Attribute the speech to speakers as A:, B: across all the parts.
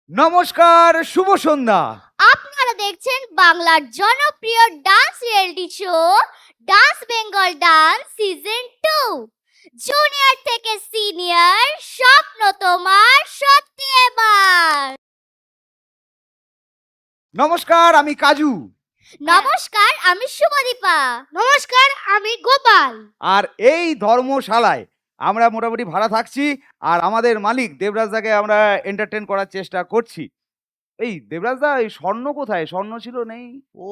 A: নমস্কার, শুভ সন্ধ্যা।
B: আপনারা দেখছেন বাংলার জনপ্রিয় dance reality show dance Bengal dance season 2। Junior থেকে সিনিয়র, স্বপ্ন তোমার সত্যি এবার।
A: নমস্কার, আমি কাজু।
B: নমস্কার, আমি শুভদীপা। নমস্কার, আমি গোপাল।
A: আর এই ধর্মশালায় আমরা মোটামুটি ভাড়া থাকছি, আর আমাদের মালিক দেবরাজদাকে আমরা এন্টারটেন করার চেষ্টা করছি। এই দেবরাজদা, এই স্বর্ণ কোথায়? স্বর্ণ ছিল, নেই?
C: ও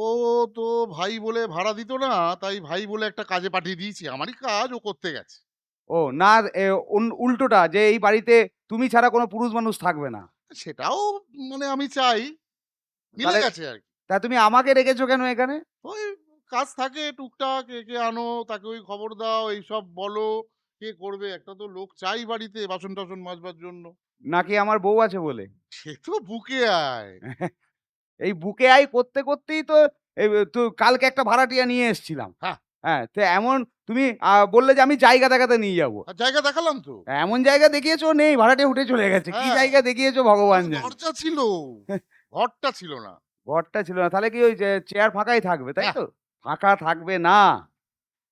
C: তো ভাই বলে ভাড়া দিত না, তাই ভাই বলে একটা কাজে পাঠিয়ে দিয়েছি। আমারই কাজ ও করতে গেছে।
A: ও না, উল্টোটা, যে এই বাড়িতে তুমি ছাড়া কোনো পুরুষ মানুষ থাকবে না।
C: সেটাও মানে আমি চাই, মিলে
A: তাহলে
C: গেছে আর কি।
A: তা তুমি আমাকে রেখেছো কেন এখানে?
C: ওই কাজ থাকে টুকটাক, একে আনো, তাকে ওই খবর দাও, এইসব বলো, কে করবে? একটা তো লোক চাই বাড়িতে বাসন টাসন মাজবার জন্য।
A: নাকি আমার বউ আছে বলে?
C: সে তো বুকে আয়।
A: এই বুকে আই করতে করতেই তো তো কালকে একটা ভাড়াটিয়া নিয়ে এসেছিলাম।
C: হ্যাঁ,
A: হ্যাঁ, তো এমন তুমি বললে যে আমি জায়গা দেখাতে নিয়ে যাবো।
C: আর জায়গা দেখালাম তো।
A: এমন জায়গা দেখিয়েছো, নেই, ভাড়াটিয়া উঠে চলে গেছে। কি
C: হ্যাঁ,
A: জায়গা দেখিয়েছো ভগবান জানে।
C: দরজা ছিল, ঘরটা ছিল না।
A: ঘরটা ছিল না, তাহলে কি ওই যে চেয়ার ফাঁকাই থাকবে, তাই
C: হ্যাঁ,
A: তো? ফাঁকা থাকবে না।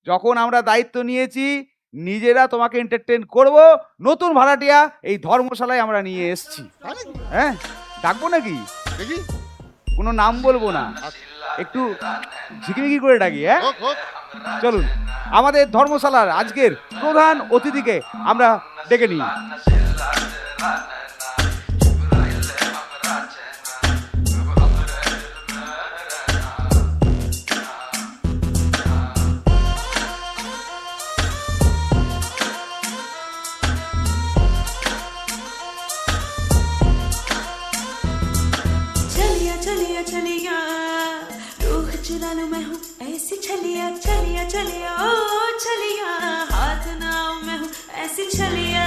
A: যখন আমরা দায়িত্ব নিয়েছি নিজেরা তোমাকে এন্টারটেইন করব, নতুন ভাড়াটিয়া এই ধর্মশালায় আমরা নিয়ে এসেছি।
C: তাই নাকি?
A: হ্যাঁ, ডাকবো নাকি?
C: দেখি।
A: কোনো নাম বলবো না, একটু ঝিকিমিকি করে ডাকি। হ্যাঁ,
C: হোক হোক।
A: চলুন আমাদের ধর্মশালার আজকের প্রধান অতিথিকে আমরা ডেকে নিই।
D: चलिया चलिया चलिया रूह चुरा लूं मैं हूँ ऐसी छलिया चलिया चलिया ओ चलिया हाथ ना आऊं मैं हूँ ऐसी छलिया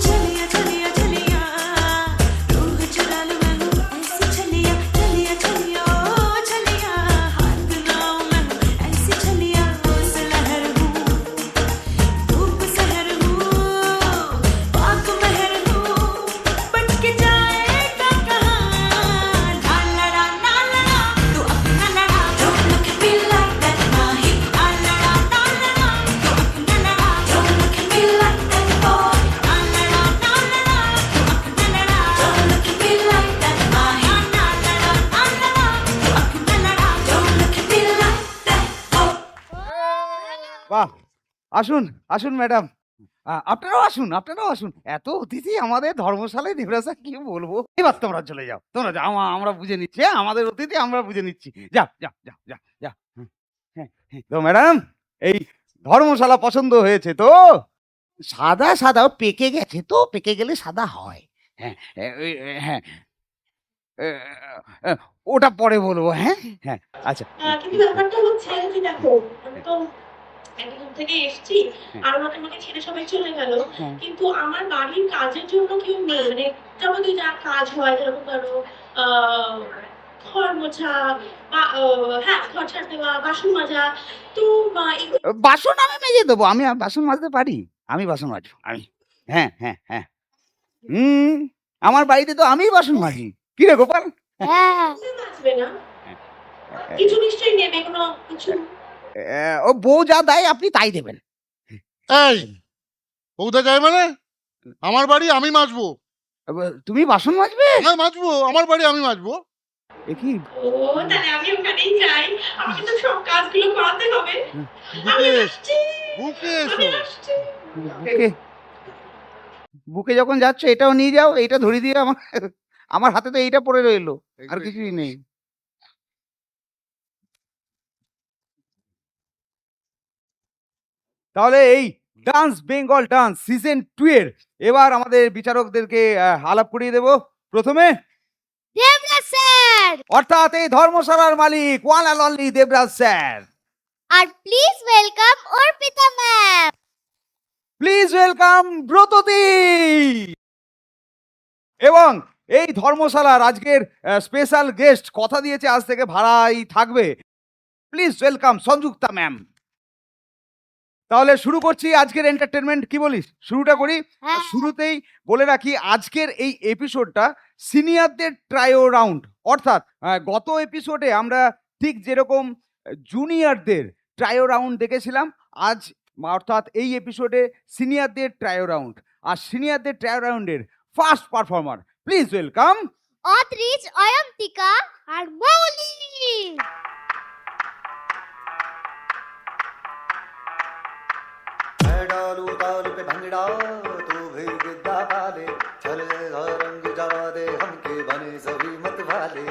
D: चलिया चलिया चलिया रूह चुरा लूं मैं हूँ ऐसी छलिया चलिया चलिया ओ चलिया हाथ ना आऊं मैं हूँ ऐसी छलिया उस लहर हूँ धूप सहर हूँ पाक महर हूँ बट के जाएगा कहाँ ना लड़ा तू अपना लड़ा don't look at me like that माही ना लड़ा तू अपना लड़ा don't look at me like that boy ना लड़ा तू अपना लड़ा don't look at me like that माही ना लड़ा तू अपना लड़ा don't look at me like that boy
A: বাহ, আসুন আসুন ম্যাডাম, আপনারাও আসুন, আপনারাও আসুন। এত অতিথি আমাদের ধর্মশালায়, দেবরাজা কি বলবো। এবার তোমরা চলে যাও, তোমরা যাও, আমরা বুঝে নিচ্ছি। হ্যাঁ, আমাদের অতিথি আমরা বুঝে নিচ্ছি। যাও যাও যাও যাও যাও। হ্যাঁ, হ্যাঁ। তো ম্যাডাম, এই ধর্মশালা পছন্দ হয়েছে তো? সাদা সাদা পেকে গেছে তো, পেকে গেলে সাদা হয়। হ্যাঁ, হ্যাঁ, ওটা পরে বলবো। হ্যাঁ হ্যাঁ, আচ্ছা।
E: কিন্তু ব্যাপারটা হচ্ছে যে দেখো, আমি তো একদম থেকে এসেছি,
A: হ্যাঁ,
E: আর আমাকে ছেড়ে সবাই চলে গেল।
A: হ্যাঁ।
E: কিন্তু আমার বাড়ির কাজের জন্য কেউ নেই, মানে যাবতীয় যা কাজ হয়, যেরকম ধরো আহ ঘর মোছা বা হ্যাঁ ঘর ঝাড় দেওয়া, বাসন মাজা, তো
A: বাসন আমি মেজে দেবো। আমি বাসন মাজতে পারি। আমি বাসন মাজবো, আমি। হ্যাঁ হ্যাঁ হ্যাঁ। হুম, আমার বাড়িতে তো আমিই বাসন মাজি। কি রে গোপাল?
B: হ্যাঁ,
E: এগুলো আসবে না, কিছু নিশ্চয়ই নেবে কোনো কিছু।
A: ও বউ যা দেয় আপনি তাই দেবেন।
C: এই, বৌদা যায় মানে? আমার বাড়ি আমি মাজবো।
A: তুমি বাসন মাজবে?
C: হ্যাঁ, মাজবো। আমার বাড়ি আমি মাজবো।
A: এ কি?
E: ও তাহলে আমি ওখানেই যাই, আমাকে তো সব কাজগুলো করাতে হবে। আমি
C: বুকে
E: আসছি,
C: বুকে
E: আমি
C: এসো।
E: আসছি।
A: বুকে, বুকে যখন যাচ্ছ এটাও নিয়ে যাও, এইটা ধরিয়ে দিয়ে আমার, আমার হাতে তো এইটা পড়ে রইলো, আর কিছুই নেই। তাহলে এই ডান্স বেঙ্গল ডান্স সিজন 2 এর এবার আমাদের বিচারকদেরকে আলাপ করিয়ে দেব। প্রথমে
B: দেবরাজ স্যার।
A: অর্থাৎ এই ধর্মশালার মালিক one and only Devraj sir.
B: আর please welcome Arpita ma'am.
A: Please welcome Bratati. এবং এই ধর্মশালার আজকের স্পেশাল গেস্ট কথা দিয়েছে আজ থেকে ভাড়াই থাকবে, প্লিজ ওয়েলকাম সংযুক্তা ম্যাম। তাহলে শুরু করছি আজকের এন্টারটেনমেন্ট, কি বলিস? শুরুটা করি।
B: হ্যাঁ।
A: শুরুতেই বলে রাখি আজকের এই এপিসোডটা সিনিয়রদের ট্রায়ো রাউন্ড, অর্থাৎ গত এপিসোডে আমরা ঠিক যেরকম জুনিয়রদের ট্রায়ো রাউন্ড দেখেছিলাম, আজ অর্থাৎ এই এপিসোডে সিনিয়রদের ট্রায়ো রাউন্ড। আর সিনিয়রদের ট্রায়ো রাউন্ডের first performer, please welcome
B: Adrij, Ayantika আর মৌলি।
F: मैं डालू ताल पे भंगड़ा तू भी गिद्दा पाले चले रंग जवा दे हमके बने सभी मत वाले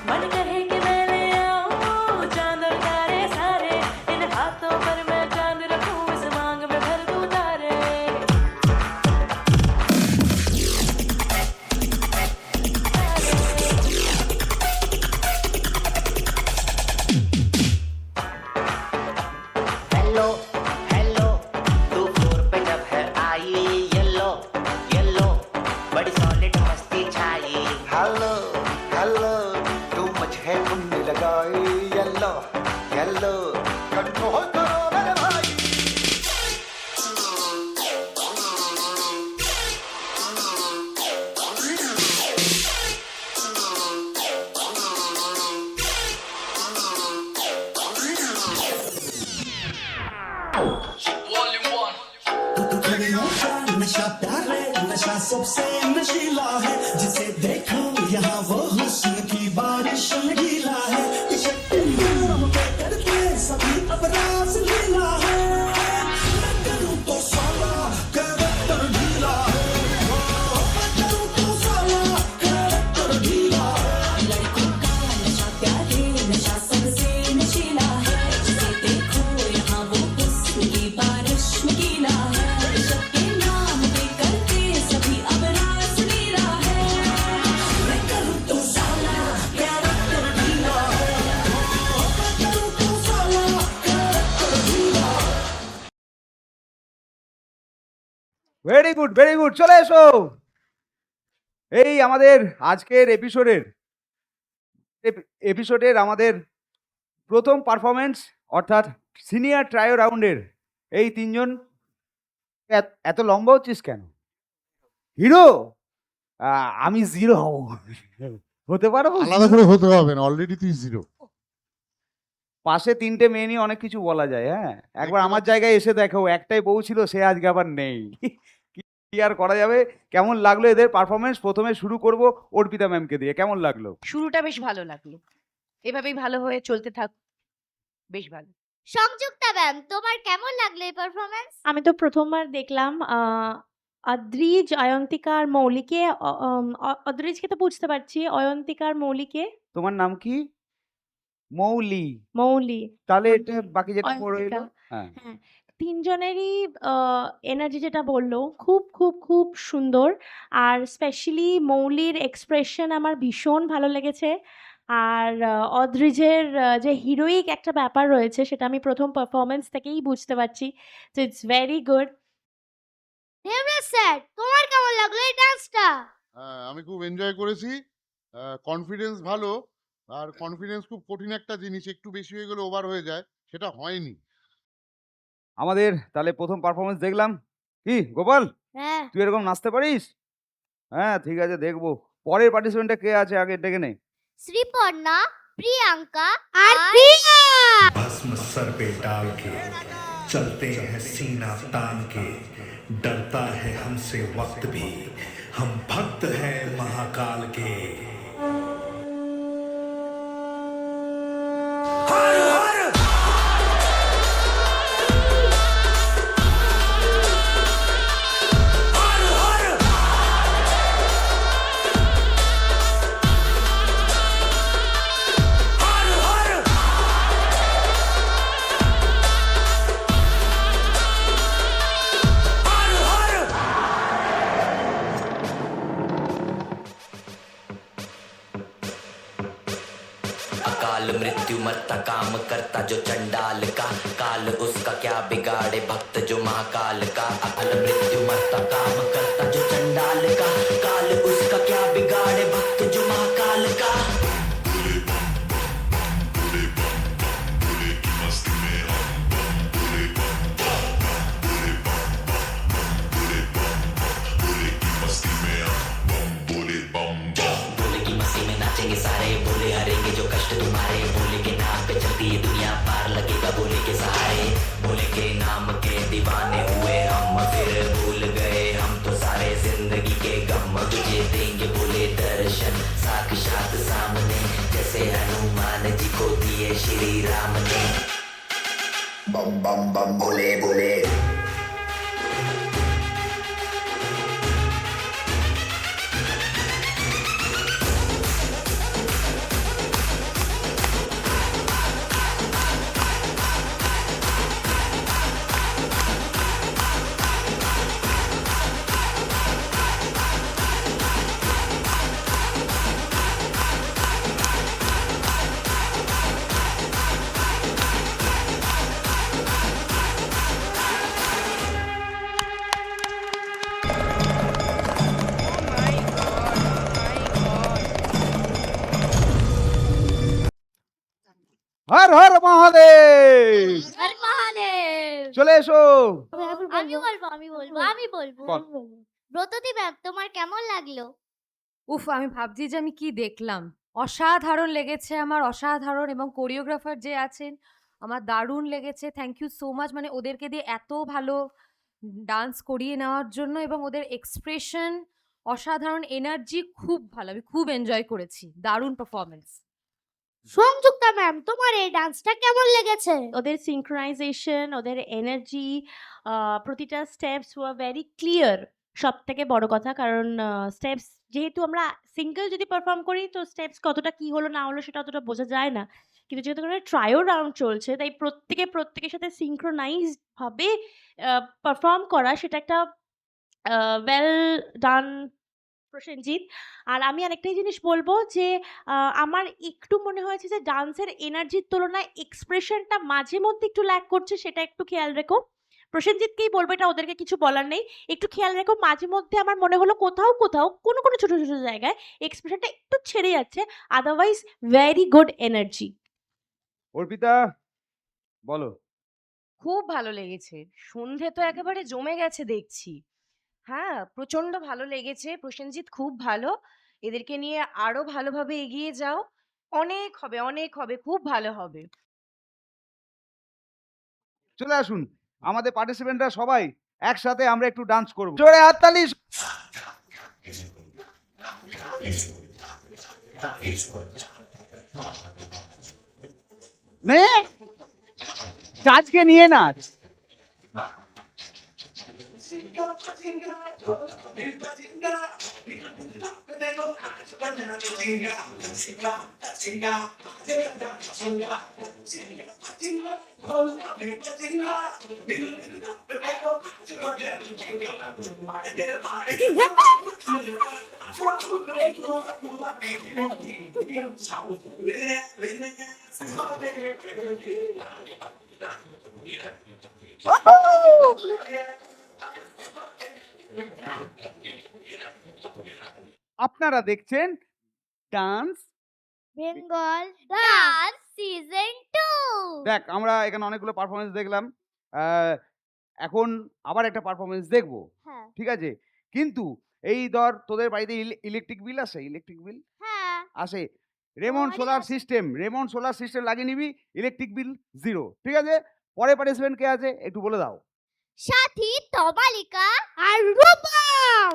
D: मन कहे कि मैं ले आऊं चांद और तारे सारे, इन हाथों पर मैं चांद रखूं, इस मांग में भर दूं तारे।
F: हेलो हेलो तू फ्लोर पे जब है आई येलो येलो बड़ी सॉलिड मस्ती छाई हेलो हेलो तू मुझे घूमने लगाई येलो येलो कंट्रोल करो मेरे भाई
G: नशा प्यार है नशा सबसे नशीला है जिसे देखो यहाँ वो हुस्न की बारिश में गीला है इसे नाम पे करके सभी अपराध लीला है मैं करूँ तो साला कैरेक्टर ढीला है मैं करूँ तो साला कैरेक्टर ढीला है
D: लड़कों का नशा प्यार है नशा सबसे नशीला है, जिसे देखो यहाँ वो हुस्न की बारिश में गीला है, इश्क के नाम पे करके सभी अब रास लीला है।
G: मैं करूँ तो साला कैरेक्टर ढीला है मैं करूँ तो साला कैरेक्टर ढीला
A: ভেরি গুড ভেরি গুড, চলে এসো। এই আমাদের আজকের এপিসোডের আমাদের প্রথম পারফরমেন্স, অর্থাৎ সিনিয়র ট্রায়ো রাউন্ডের এই তিনজন। এত লম্বা হচ্ছিস কেন? হিরো? আমি জিরো হব, হতে পারো?
C: আলাদা করে হতে হবে না, অলরেডি তুই জিরো।
A: পাশে তিনটে মেয়ে নিয়ে অনেক কিছু বলা যায়। হ্যাঁ, একবার আমার জায়গায় এসে দেখো, একটাই বউ ছিল, সে আজকে আবার নেই। কি আর করা যাবে? কেমন লাগলো এদের পারফরমেন্স? প্রথমে শুরু করব অর্পিতা ম্যামকে দিয়ে। কেমন লাগলো?
H: শুরুটা বেশ ভালো লাগলো, এভাবেই ভালো হয়ে চলতে থাক, বেশ ভালো।
B: সংযুক্তা ম্যাম, তোমার কেমন লাগলো এই পারফরম্যান্স?
I: আমি তো প্রথমবার দেখলাম অদ্রিজ, অয়ন্তিকা আর মৌলিকে। অদ্রিজকে তো বুঝতে পারছি, অয়ন্তিকা আর মৌলিকে।
A: তোমার নাম কি? মৌলি।
I: মৌলি,
A: তাহলে এটা বাকি যেটা পড়ে
I: অয়ন্তিকা।
A: এলো। হ্যাঁ,
I: হ্যাঁ, তিনজনেরই এনার্জি যেটা বললো খুব খুব খুব সুন্দর। আর স্পেশালি মৌলির এক্সপ্রেশন আমার ভীষণ ভালো লেগেছে। আর অদ্রিজের যে হিরোইক একটা ব্যাপার রয়েছে সেটা আমি প্রথম পারফরমেন্স থেকেই বুঝতে পারছি। তো it's very good.
B: Debraj sir, তোমার কেমন লাগলো এই ডান্সটা?
C: আমি খুব এনজয় করেছি। কনফিডেন্স ভালো, আর কনফিডেন্স খুব কঠিন একটা জিনিস, একটু বেশি হয়ে গেলে ওভার হয়ে যায়, সেটা হয়নি।
A: আমাদের তাহলে প্রথম পারফরমেন্স দেখলাম। কি গোপাল,
B: হ্যাঁ।
A: তুই এরকম নাচতে পারিস? হ্যাঁ, ঠিক আছে, দেখবো। পরের পার্টিসিপেন্টটা কে আছে আগে ডেকে নে।
B: শ্রীপর্ণা, প্রিয়াঙ্কা আর প্রিয়া।
G: भस्म सर पे डाल के चलते हैं सीना तान के डरता है हमसे वक्त भी हम भक्त हैं महाकाल के हर हर हर हर हर हर हर हर
J: अकाल मृत्यु मरता काम करता जो चंडाल का काल उसका क्या बिगाड़े भक्त जो महाकाल का अकाल मृत्यु मरता काम करता जो चंडाल का काल उसका क्या बिगाड़े भक्त जो महाकाल का करेंगे सारे, बोले हरेंगे जो कष्ट तुम्हारे, बोले के नाम पे चलती है दुनिया, पार लगेगा बोले के सहारे, बोले के नाम के दीवाने हुए हम, फिर भूल गए हम तो सारे जिंदगी के गम, तुझे देंगे बोले दर्शन साक्षात सामने, जैसे हनुमान जी को दिए श्री राम ने। बम बम बम बोले बोले।
A: হর হর মহাদেব,
B: হর মহাদেব।
A: চলে এসো।
B: আমি বলবো
A: বল।
B: ব্রততী ম্যাম, তোমার কেমন লাগলো?
H: উফ, আমি ভাবছি যে আমি কি দেখলাম। অসাধারণ লেগেছে আমার, অসাধারণ, এবং কোরিওগ্রাফার যে আছেন আমার দারুণ লেগেছে। থ্যাংক ইউ সো মাচ, মানে ওদেরকে দিয়ে এত ভালো ডান্স করিয়ে নেওয়ার জন্য, এবং ওদের এক্সপ্রেশন অসাধারণ, এনার্জি খুব ভালো, আমি খুব এনজয় করেছি, দারুণ পারফরমেন্স।
B: সংযুক্তা ম্যাম, তোমার এই ডান্সটা কেমন লেগেছে?
I: ওদের সিনক্রোনাইজেশন, ওদের এনার্জি, প্রতিটা স্টেপস ওয়ার ভেরি ক্লিয়ার। সব থেকে বড় কথা, কারণ স্টেপস যেহেতু আমরা সিঙ্গেল যদি পারফর্ম করি তো স্টেপস কতটা কি হলো না হলো সেটা অতটা বোঝা যায় না, কিন্তু যেহেতু ট্রায়ো রাউন্ড চলছে তাই প্রত্যেকের সাথে সিনক্রোনাইজড ভাবে পারফর্ম করা, সেটা একটা ওয়েল ডান প্রসেনজিৎ। আর আমি আরেকটাই জিনিস বলবো যে আমার একটু মনে হয়েছে যে ডান্সের এনার্জির তুলনায় এক্সপ্রেশনটা মাঝে মধ্যে একটু ল্যাক করছে, সেটা একটু খেয়াল রেখো। প্রসেনজিৎকেই বলবো, এটা ওদেরকে কিছু বলার নেই, একটু খেয়াল রেখো। মাঝে মধ্যে আমার মনে হলো কোথাও কোনো ছোট ছোট জায়গায় এক্সপ্রেশনটা একটু ছেড়ে যাচ্ছে, otherwise very good energy.
A: Arpita বলো।
H: খুব ভালো লেগেছে, সন্ধে তো একেবারে জমে গেছে দেখছি। হ্যাঁ, প্রচন্ড ভালো লেগেছে। প্রসেনজিৎ খুব ভালো, এদেরকে নিয়ে আরো ভালোভাবে এগিয়ে যাও, অনেক হবে, খুব ভালো হবে।
A: চলে আসুন, আমাদের পার্টিসিপেন্টরা সবাই একসাথে আমরা একটু ডান্স করব। জোরে হাততালি। নে কাজকে নিয়ে নাচ। আপনারা দেখছেন ডান্স
B: বেঙ্গল ডান্স সিজন 2।
A: দেখ, আমরা এখানে অনেকগুলো পারফরমেন্স দেখলাম, এখন আবার একটা পারফরমেন্স দেখবো,
B: হ্যাঁ
A: ঠিক আছে? কিন্তু এই ধর তোদের বাড়িতে ইলেকট্রিক বিল আসে, ইলেকট্রিক বিল
B: হ্যাঁ
A: আসে, রেমন সোলার সিস্টেম লাগিয়ে নিবি, ইলেকট্রিক বিল 0, ঠিক আছে? পরে পার্টিসিপেন্ট কে আছে একটু বলে দাও।
B: সাথী, তমালিকা আর রূপম।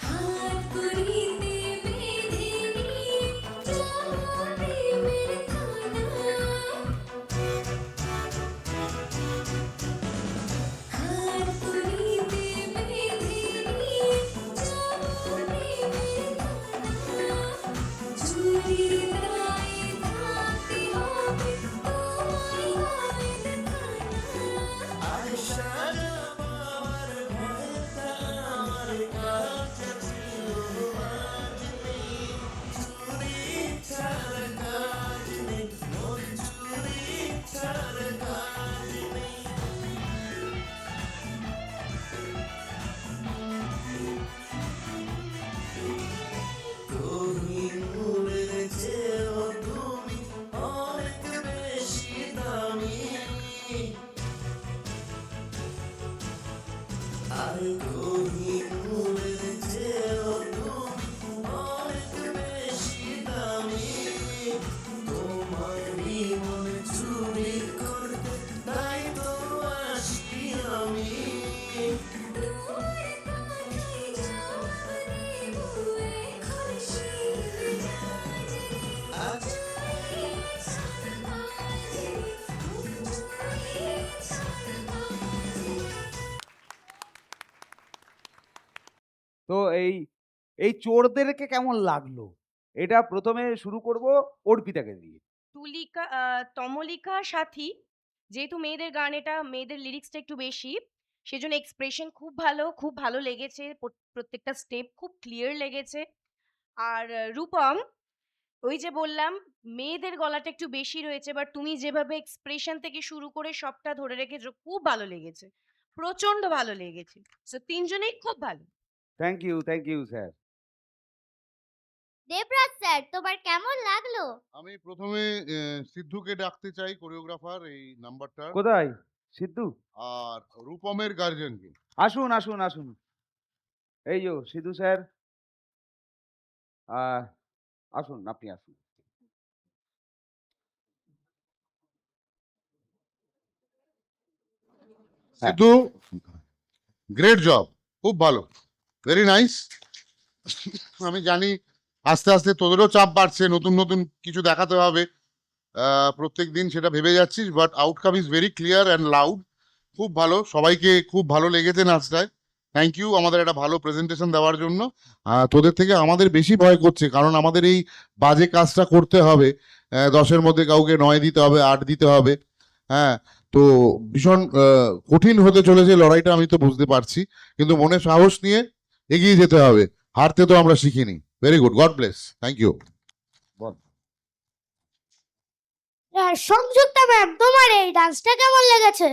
D: हाथ पुरीते बेधे
A: তো এই চোরদেরকে কেমন লাগলো? এটা প্রথমে শুরু করব অর্পিতাকে দিয়ে।
K: তমলিকা সাথী যেহেতু মেয়েদের গান, এটা মেয়েদের লিরিক্সটা একটু বেশি, সেজন্য এক্সপ্রেশন খুব ভালো লেগেছে, প্রত্যেকটা স্টেপ খুব ক্লিয়ার লেগেছে। আর রূপম, ওই যে বললাম মেয়েদের গলাটা একটু বেশি রয়েছে, বাট তুমি যেভাবে এক্সপ্রেশন থেকে শুরু করে সবটা ধরে রেখেছো, খুব ভালো লেগেছে, প্রচন্ড ভালো লেগেছে। সো তিনজনেই খুব ভালো।
A: Thank you sir.
B: Debraj sir তোমার কেমন লাগলো?
C: আমি প্রথমে সিদ্ধুকে ডাকতে চাই, কোরিওগ্রাফার এই নাম্বারটার,
A: কোথায়? সিদ্ধু?
C: আর রূপমের গার্জেনকে।
A: আসুন। এই যো সিদ্ধু স্যার। আসুন, আপনি আসুন। হ্যাঁ।
C: সিদ্ধু, গ্রেট জব, খুব ভালো, ভেরি নাইস। আমি জানি আস্তে আস্তে তোদেরও চাপ বাড়ছে, নতুন নতুন কিছু দেখাতে হবে প্রত্যেক দিন, সেটা ভেবে যাচ্ছিস, but outcome is very clear and loud. খুব ভালো, সবাইকে খুব ভালো লেগেছে নাচটায়। থ্যাংক ইউ আমাদের একটা ভালো প্রেজেন্টেশন দেওয়ার জন্য। তোদের থেকে আমাদের বেশি ভয় করছে, কারণ আমাদের এই বাজে কাজটা করতে হবে, 10-এর মধ্যে কাউকে 9 দিতে হবে, 8 দিতে হবে। হ্যাঁ, তো ভীষণ কঠিন হতে চলেছে লড়াইটা, আমি তো বুঝতে পারছি, কিন্তু মনে সাহস নিয়ে এগিয়ে যেতে হবে, হারতে তো আমরা শিখিনি। Very good, God bless, thank you.
B: Sanjukta ma'am তোমার এই ডান্সটা কেমন লেগেছে?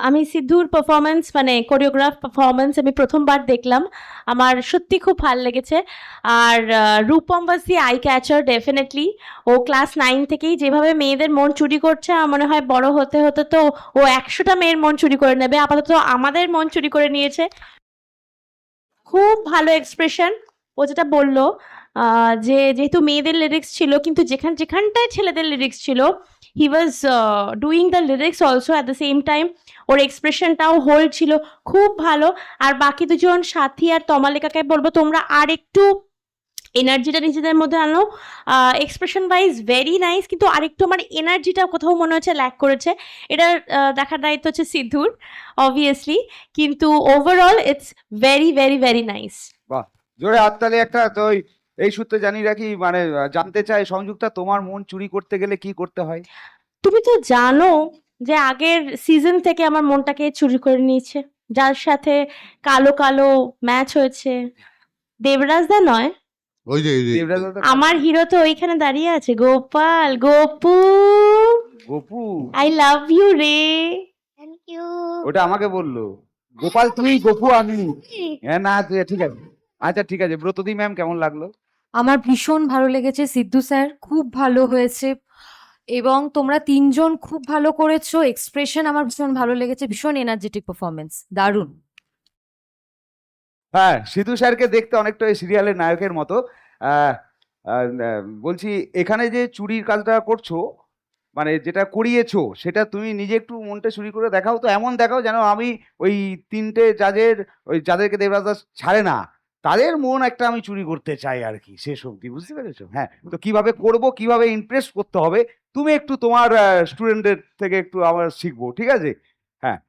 I: আমি সিদ্ধুর পারফরমেন্স মানে কোরিওগ্রাফ পারফরমেন্স আমি প্রথমবার দেখলাম, আমার সত্যি খুব ভালো লেগেছে। আর Rupam was the eye catcher definitely. ও ক্লাস 9 থেকেই যেভাবে মেয়েদের মন চুরি করছে, আমার মনে হয় বড় হতে হতে তো ও 100টা মেয়ের মন চুরি করে নেবে। আপাতত আমাদের মন চুরি করে নিয়েছে। খুব ভালো এক্সপ্রেশন। ও যেটা বললো যে যেহেতু মেয়েদের লিরিক্স ছিল, কিন্তু যেখানটায় ছেলেদের লিরিক্স ছিল, he was doing the lyrics also at the same time. ওর এক্সপ্রেশনটাও হোল্ড ছিল, খুব ভালো। আর বাকি দুজন সাথী আর তমালিকাকে বলবো তোমরা আর একটু এনার্জিটা নিজেদের মধ্যে আনো। এক্সপ্রেশন ওয়াইজ ভেরি নাইস, কিন্তু আরেকটু আমার এনার্জিটা কোথাও মনে হচ্ছে ল্যাক করেছে। এটা দেখার দায়িত্ব হচ্ছে সিদ্ধুর অবভিয়াসলি, কিন্তু ওভারঅল ইটস ভেরি নাইস।
A: বাহ, জোরে হাততালি একটা। তো এই সূত্রে জানিয়ে রাখি, মানে জানতে চাই সংযুক্তা, তোমার মন চুরি করতে গেলে কি করতে হয়?
I: তুমি তো জানো যে আগের সিজন থেকে আমার মনটাকে চুরি করে নিয়েছে, যার সাথে কালো কালো ম্যাচ হয়েছে। দেবরাজ দা নয়,
C: ওই যে
A: দেবরাজ দাদা?
I: আমার হিরো তো ওইখানে দাঁড়িয়ে আছে, Gopal, Gopu,
A: Gopu?
I: I love you রে।
B: Thank you.
A: ওটা আমাকে বললো। গোপাল তুই, গপু আমি। হ্যাঁ, না ঠিক আছে, আচ্ছা ঠিক আছে। ব্রতদি ম্যাম কেমন লাগলো?
H: আমার ভীষণ ভালো লেগেছে সিদ্ধু স্যার, খুব ভালো হয়েছে, এবং তোমরা তিনজন খুব ভালো করেছো। এক্সপ্রেশন আমার ভীষণ ভালো লেগেছে, ভীষণ এনার্জেটিক পারফরমেন্স, দারুণ।
A: হ্যাঁ, সিধু স্যারকে দেখতে অনেকটা ওই সিরিয়ালের নায়কের মতো। বলছি, এখানে যে চুরির কাজটা করছো, মানে যেটা করিয়েছো, সেটা তুমি নিজে একটু মনটা চুরি করে দেখাও তো, এমন দেখাও যেন আমি ওই 3টে জাজের, ওই যাদেরকে দেবরাজ দাস ছাড়ে না, তাদের মন একটা আমি চুরি করতে চাই আর কি, শেষ অবধি। বুঝতে পেরেছো? হ্যাঁ, তো কিভাবে করব, কিভাবে ইমপ্রেস করতে হবে, তুমি একটু তোমার স্টুডেন্টদের থেকে একটু আমার শিখবো, ঠিক আছে? হ্যাঁ।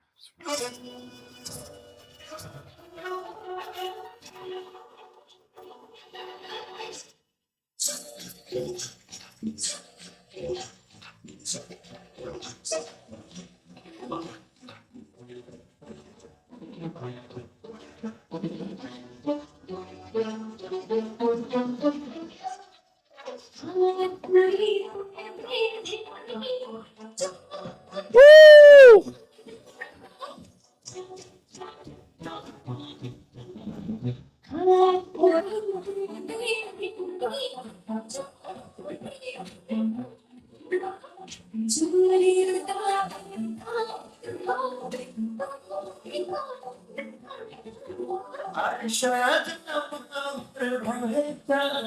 G: शायद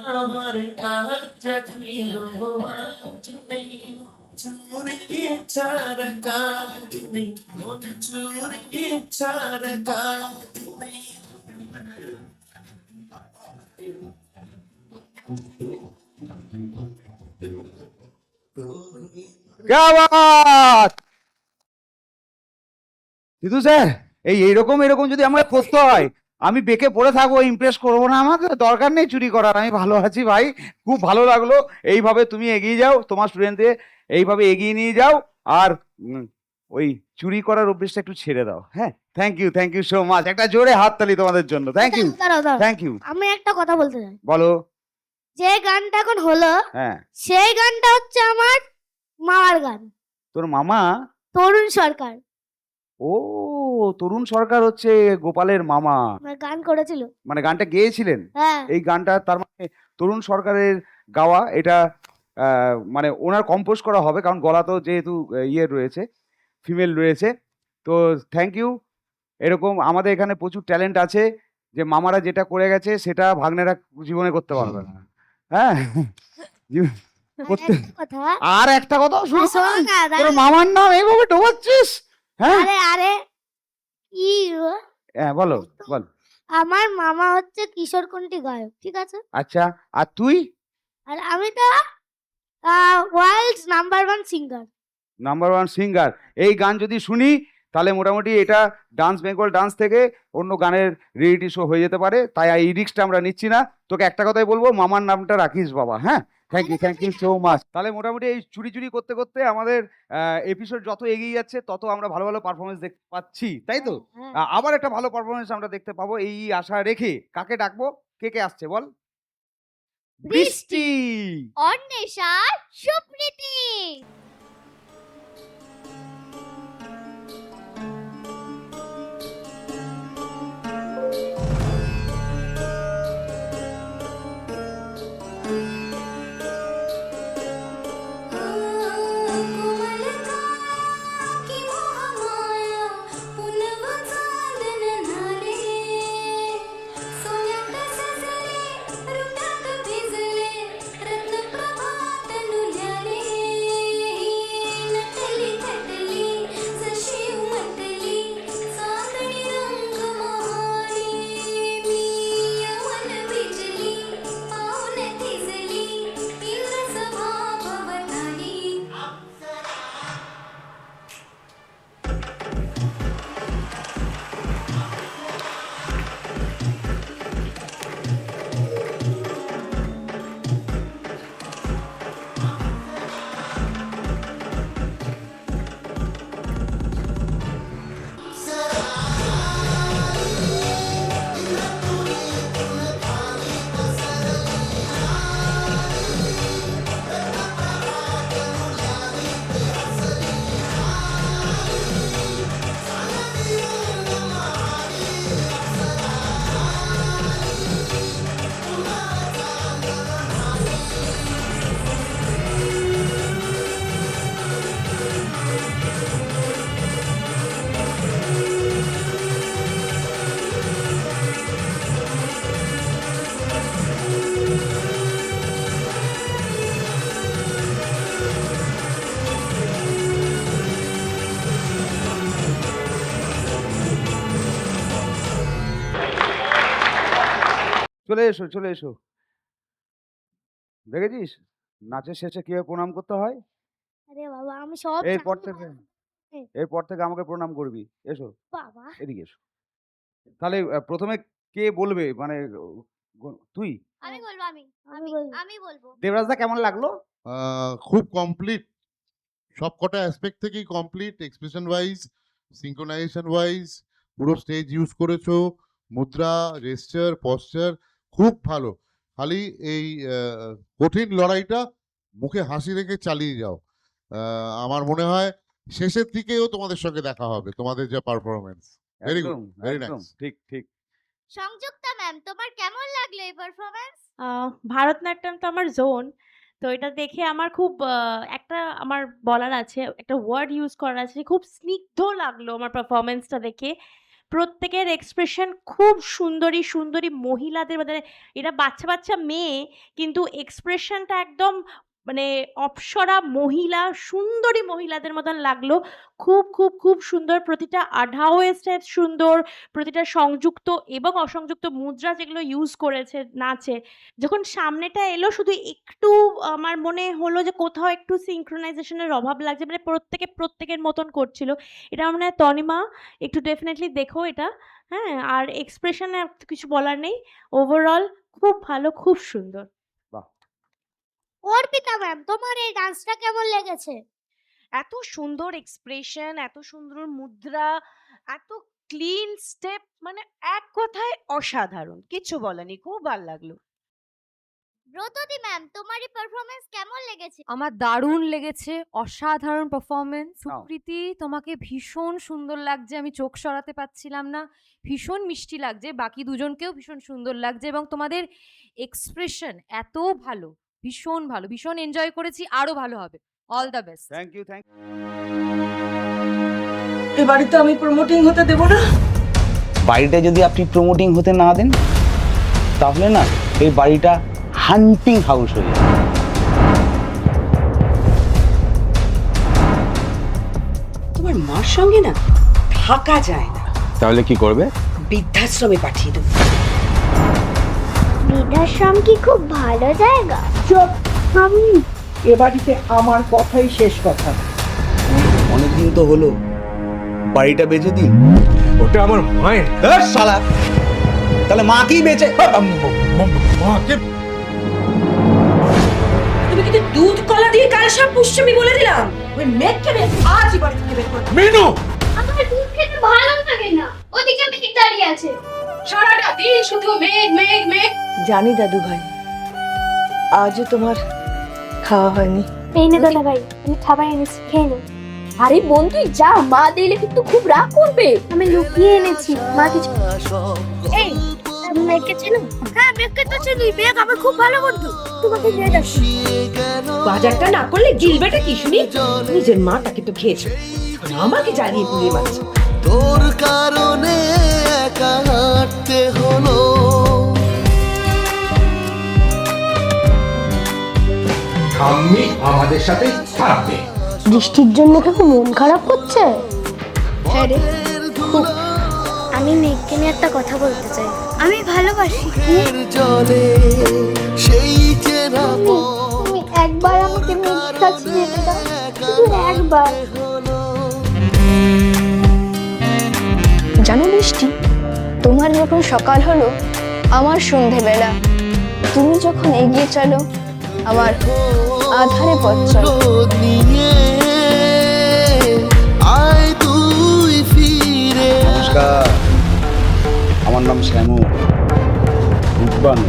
G: हमारे आज चूरी चारका चूरी चारका
A: क्या बात! সিধু স্যার, এইরকম যদি আমাকে করতে হয়, আমি বেঁকে পড়ে থাকবো, ইমপ্রেস করবো না, আমাদের দরকার নেই চুরি করার। আমি ভালো আছি ভাই, খুব ভালো লাগলো। এইভাবে তুমি এগিয়ে যাও, তোমার স্টুডেন্টদের এইভাবে এগিয়ে নিয়ে যাও। আর ওই চুরি করার অভ্যেসটা একটু ছেড়ে দাও। হ্যাঁ, থ্যাংক ইউ সো মাচ। একটা জোরে হাততালি তোমাদের জন্য। থ্যাংক ইউ,
B: দাঁড়াও দাঁড়াও,
A: থ্যাংক ইউ।
B: আমি একটা কথা বলতে চাই।
A: বলো।
B: যে গানটা এখন হলো
A: হ্যাঁ,
B: সেই গানটা হচ্ছে আমার মামার গান,
A: তোর মামা?
B: তরুণ সরকার
A: ও, তরুণ সরকার হচ্ছে গোপালের মামা,
B: গান করেছিল।
A: মানে গানটা গেয়েছিলেন।
B: হ্যাঁ,
A: এই গানটা তার মানে তরুণ সরকারের গাওয়া। এটা মানে ওনার কম্পোজ করা হবে, কারণ গলা তো যেহেতু ইয়ে রয়েছে, ফিমেল রয়েছে। তো থ্যাংক ইউ। এরকম আমাদের এখানে প্রচুর ট্যালেন্ট আছে, যে মামারা যেটা করে গেছে সেটা ভাগ্নেরা জীবনে করতে পারবে না। হ্যাঁ, করতে।
B: একটা কথা,
A: আর একটা কথা শোনো,
B: শোনো না,
A: তোর
B: দাঁড়াও।
A: মামার নাম এইভাবে ডোবাচ্ছিস? হ্যাঁ,
B: আরে আরে কি গো?
A: হ্যাঁ, বলো বল।
B: আমার মামা হচ্ছে কিশোরকুন্তি গায়ক, ঠিক আছে?
A: আচ্ছা, আর তুই?
B: আর আমি তো world's number 1 singer.
A: Number 1 singer. এই গান যদি শুনি তাহলে মোটামুটি এটা ডান্স বেঙ্গল ডান্স থেকে অন্য গানের রিয়েলিটি শো হয়ে যেতে পারে। তাই এই রিস্কটা আমরা নিচ্ছি না। তোকে একটা কথাই বলবো, মামার নামটা রাখিস বাবা। হ্যাঁ, থ্যাংক ইউ সো মাচ। তাহলে মোটামুটি এই চুরি চুরি করতে করতে আমাদের এপিসোড যত এগিয়ে যাচ্ছে তত আমরা ভালো ভালো পারফরমেন্স দেখতে পাচ্ছি, তাই তো?
B: হ্যাঁ,
A: আবার একটা ভালো পারফরমেন্স আমরা দেখতে পাবো, এই আশা রেখে কাকে ডাকবো? কে কে আসছে বল? বৃষ্টি।
B: অন্বেষার সুপ্রীতি।
A: চলে এসো, চলে এসো। দেখেছিস নাচের শেষে কিভাবে প্রণাম করতে হয়?
B: আরে বাবা, আমি সব
A: এরপর
B: জানি
A: থেকে
B: বাবা।
A: এরপর থেকে আমাকে প্রণাম করবি। এসো,
B: বাবা,
A: এদিকে এসো। তাহলে প্রথমে কে বলবে, মানে তুই?
B: আমি বলবো, আমি বলবো।
A: দেবরাজদা কেমন লাগলো?
C: খুব কমপ্লিট, সব কটা অ্যাসপেক্ট থেকেই complete, expression wise, synchronisation wise, পুরো স্টেজ ইউজ করেছো, মুদ্রা, জেস্টার, পশ্চার, খুব ভালো। খালি এই কঠিন লড়াইটা মুখে হাসি রেখে চালিয়ে যাও। আমার মনে হয় শেষের দিকেও তোমাদের সঙ্গে দেখা হবে, তোমাদের যা পারফরমেন্স। ভেরি গুড,
A: একদম,
C: ভেরি
A: একদম,
C: নাইস।
A: ঠিক ঠিক।
B: সংযুক্তা ম্যাম, তোমার কেমন লাগলো এই পারফরম্যান্স?
I: ভারতনাট্যম তো আমার জোন। তো এটা দেখে আমার খুব একটা আমার বলার আছে, একটা ওয়ার্ড ইউজ করার আছে। খুব স্নিগ্ধ লাগলো আমার পারফরম্যান্সটা দেখে। প্রত্যেকের এক্সপ্রেশন খুব সুন্দরী, সুন্দরী মহিলাদের, মানে এরা বাচ্চা, বাচ্চা মেয়ে কিন্তু এক্সপ্রেশনটা একদম মানে অপ্সরা মহিলা, সুন্দরী মহিলাদের মতন লাগলো। খুব খুব খুব সুন্দর, প্রতিটা আঢাওয়ে স্টেপ সুন্দর, প্রতিটা সংযুক্ত এবং অসংযুক্ত মুদ্রা যেগুলো ইউজ করেছে নাচে, যখন সামনেটা এলো শুধু একটু আমার মনে হলো যে কোথাও একটু সিঙ্ক্রোনাইজেশনের অভাব লাগছে, মানে প্রত্যেকের মতন করছিল। এটা আমার মনে হয় তনিমা একটু ডেফিনেটলি দেখো এটা, হ্যাঁ। আর এক্সপ্রেশনে কিছু বলার নেই, ওভারঅল খুব ভালো, খুব সুন্দর।
B: অর্পিতা ম্যাম, তোমার এই ডান্সটা কেমন লেগেছে?
K: এত সুন্দর এক্সপ্রেশন, এত সুন্দর মুদ্রা, এত ক্লিন স্টেপ, মানে এক কথায় অসাধারণ, কিছু বলার নেই, খুব ভালো লাগলো।
B: ব্রততী ম্যাম, তোমার এই পারফরমেন্স কেমন লেগেছে?
H: আমার দারুণ লেগেছে, অসাধারণ পারফরমেন্স।
A: নাও।
H: সুপ্রীতি, তোমাকে ভীষণ সুন্দর লাগছে, আমি চোখ সরাতে পারছিলাম না। ভীষণ মিষ্টি লাগছে, বাকি দুজনকেও ভীষণ সুন্দর লাগছে, এবং তোমাদের এক্সপ্রেশন এত ভালো, ভীষণ ভালো, ভীষণ এনজয় করেছি, আরো ভালো হবে। All the best.
A: Thank you, thank
L: এ বাড়িতে আমি প্রমোটিং হতে দেব না।
M: বাড়িটা যদি আপনি প্রমোটিং হতে না দেন, তাহলে না এই বাড়িটা হান্টিং হাউস হয়ে যাবে।
L: তোমার মার সঙ্গে না থাকা যায় না,
M: তাহলে কি করবে?
L: বৃদ্ধাশ্রমে পাঠিয়ে দেবো।
B: বৃদ্ধাশ্রম কি খুব ভালো জায়গা?
L: চুপ, আমি এ বাড়িতে আমার কথাই শেষ কথা।
M: অনেকদিন তো হলো, বাড়িটা বেচে দিন।
N: ওটা আমার মায়ের।
M: শালা, তাহলে মাকেই বেচে।
N: মাকে
L: তুমি কিন্তু দুধ কলা দিয়ে কাল সব পুষ্টি আমি বলে দিলাম। ওই মেঘকে আমি আজই বাড়ি থেকে বের করে দেবো।
N: মিনু,
B: আমার দুধ খেতে ভালো লাগে না, ওদিকে মেঘ দাঁড়িয়ে আছে,
L: সারাটা দিন শুধু মেঘ মেঘ মেঘ। জানি দাদু ভাই, আজও তোমার খাওয়া হয়নি।
B: এই নে দাদা ভাই, আমি খাবার এনেছি, খেয়ে নে। আরে বোন তুই যা, মা দিলে কিন্তু খুব রাগ করবে। আমি লুকিয়ে এনেছি, মা কিছু। এই তুমি মেঘকে চেনো? হ্যাঁ, মেঘকে তো চিনি, মেঘ আমার খুব ভালো বন্ধু। তোমাকে দিয়ে যাচ্ছি।
L: বাজারটা না করলে গিলবেটা কি শুনি? নিজের মাটাকে তো খেয়েছো, এখন আমাকে জ্বালিয়ে পুড়িয়ে মারছো।
G: তোর কারণে একা হাঁটতে হলো।
N: ঠাম্মি আমাদের সাথে থাকবে।
B: বৃষ্টির জন্য কাকু মন খারাপ করছে? হ্যাঁ রে, খুব। আমি মেঘকে নিয়ে একটা কথা বলতে চাই, আমি ভালোবাসি।
G: জলে সেই চেনা
B: তুমি একবার আমাকে মেঘের কাছে যেতে দাও, শুধু একবার।
O: জানো বৃষ্টি, তোমার যখন সকাল হলো আমার সন্ধেবেলা, তুমি যখন এগিয়ে চলো আমার আধারে পথ চলো।
G: নিয়ে আয় তুই ফিরে।
M: নমস্কার, আমার নাম শ্যামু রূপবানু।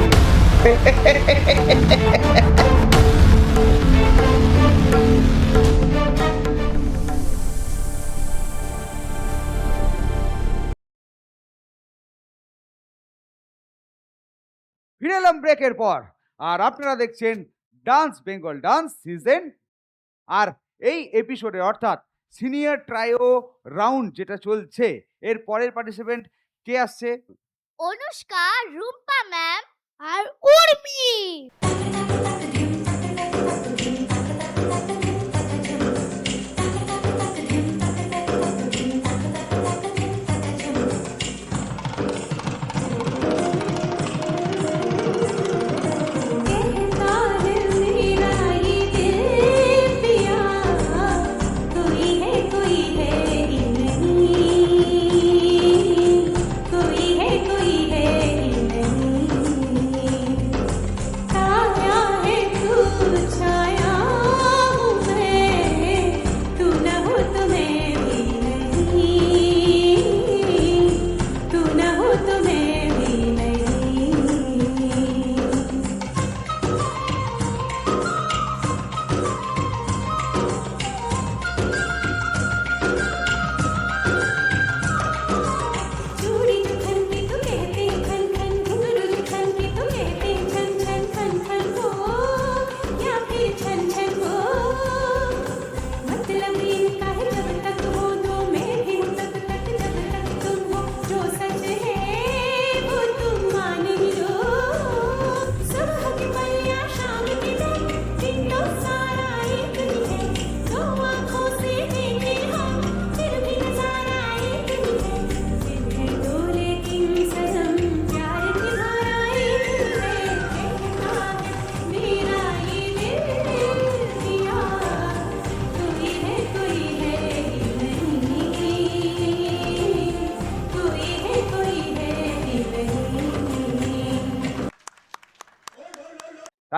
A: ফিরে এলাম ব্রেকের পর, আর আপনারা দেখছেন ডান্স বেঙ্গল ডান্স সিজন। আর এই এপিসোডে অর্থাৎ সিনিয়র ট্রাইও রাউন্ড যেটা চলছে, এর পরের পার্টিসিপেন্ট কে আসছে?
B: অনুষ্কা, রুম্পা ম্যাম আর উর্মি।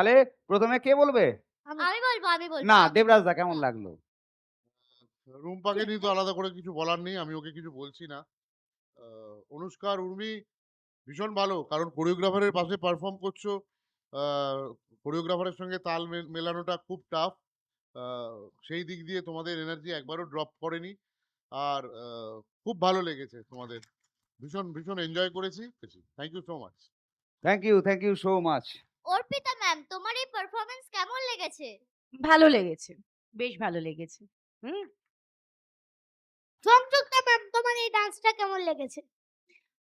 A: তাহলে প্রথমে কে বলবে?
B: আমি বলবো
A: না, দেবরাজ দা কেমন লাগলো?
C: রুম্পাকে নিয়ে তো আলাদা করে কিছু বলার নেই, আমি ওকে কিছু বলছি না। অনুষ্কা আর উর্মি ভীষণ ভালো, কারণ কোরিওগ্রাফারের পাশে পারফর্ম করছো। কোরিওগ্রাফারের সঙ্গে তাল মেলানোটা খুব টাফ। সেই দিক দিয়ে তোমাদের এনার্জি একবারও ড্রপ করেনি। আর খুব ভালো লেগেছে তোমাদের, ভীষণ ভীষণ এনজয় করেছি। Thank you so much.
A: Thank you so much.
B: Arpita ma'am, তোমার এই পারফরম্যান্স কেমন লেগেছে?
K: ভালো লেগেছে, বেশ ভালো লেগেছে। হুম।
B: সংযুক্তা ম্যাম, তোমার এই ডান্সটা কেমন লেগেছে?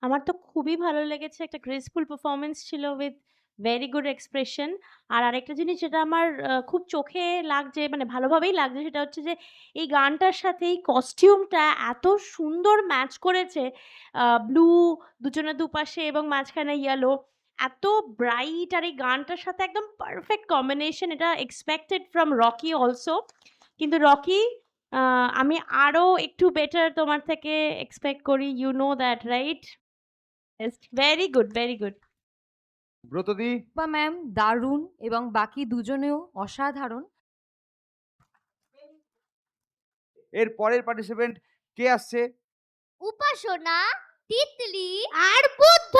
I: আমার তো খুবই ভালো লেগেছে। একটা গ্রেসফুল পারফরম্যান্স ছিল উইথ ভেরি গুড এক্সপ্রেশন। আর আরেকটা জিনিস যেটা আমার খুব চোখে লাগছে, মানে ভালোভাবেই লাগছে, সেটা হচ্ছে যে এই গানটার সাথে এই কস্টিউমটা এত সুন্দর ম্যাচ করেছে। ব্লু দুজনের দুপাশে এবং মাঝখানে ইয়েলো। এত ব্রাইট, আর এই গানটার সাথে একদম পারফেক্ট কম্বিনেশন। এটা এক্সপেক্টেড ফ্রম রকি অলসো। কিন্তু রকি, আমি আরো একটু বেটার তোমার থেকে এক্সপেক্ট করি। You know that, right? Very good, very good.
A: ব্রতদি?
H: বা ম্যাম দারুণ এবং বাকি দুজনেও অসাধারণ।
A: এর পরের পার্টিসিপেন্ট কে আসছে?
B: উপাসনা, তিতলি আর বুদ্ধ।